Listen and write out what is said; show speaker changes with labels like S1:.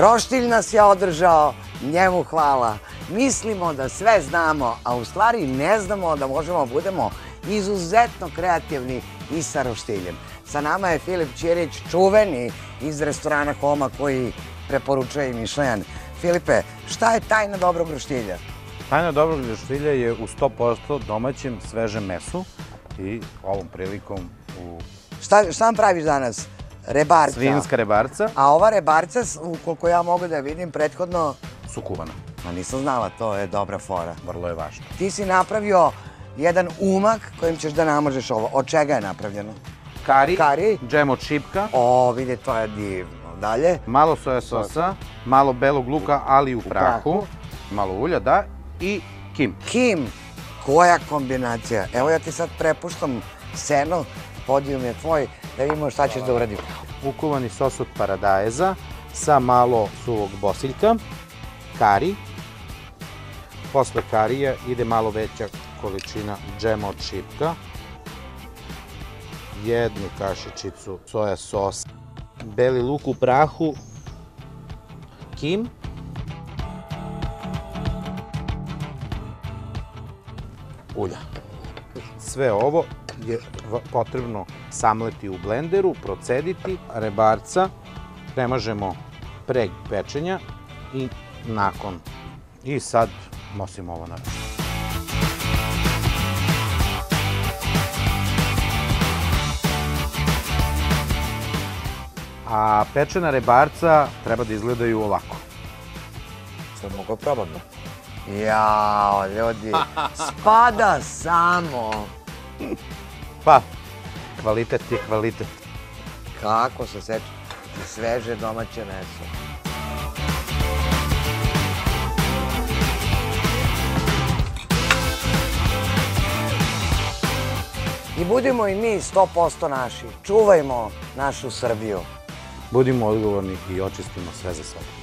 S1: Roštilj nas je održao, njemu hvala. Mislimo da sve znamo, a u stvari ne znamo da možemo budemo izuzetno kreativni i sa roštiljem. Sa nama je Filip Ćirić, čuveni iz restorana Homa koji preporučuje i Mišljen. Filipe, šta je tajna dobrog roštilja?
S2: Tajna dobrog roštilja je u 100% domaćem svežem mesu i ovom prilikom u...
S1: Šta nam praviš danas? Rebarca.
S2: Svinjska rebarca.
S1: A ova rebarca, koliko ja mogu da vidim, prethodno...
S2: Su kuvana.
S1: Ma nisam znala, to je dobra fora.
S2: Vrlo je važno.
S1: Ti si napravio jedan umak kojim ćeš da namažeš ovo. Od čega je napravljeno?
S2: Kari, džem od šipka.
S1: O, vidi, to je divno. Dalje?
S2: Malo soja sosa, malo belog luka, ali u prahu. Malo ulja, da. I kim.
S1: Kim. Koja kombinacija. Evo ja ti sad prepuštam seno, podijum je tvoj, da vidimo šta ćeš da uradiš.
S2: Ukuvani sos od paradajza sa malo suvog bosiljka, kari. Posle karija ide malo veća količina džema od šipka, jednu kašičicu soja sosa, beli luk u prahu, kim, ulja. Sve ovo je potrebno samleti u blenderu, procediti, rebarca, premažemo pre pečenja i nakon. I sad nosimo ovo na ruku. A pečena rebarca treba da izgledaju ovako.
S1: Sad mogu probati. Jao, ljudi, spada samo.
S2: Pa, kvalitet je kvalitet.
S1: Kako se seća sveže domaće meso. I budimo i mi 100% naši. Čuvajmo našu Srbiju.
S2: Budimo odgovorni i očistimo sve za sebe.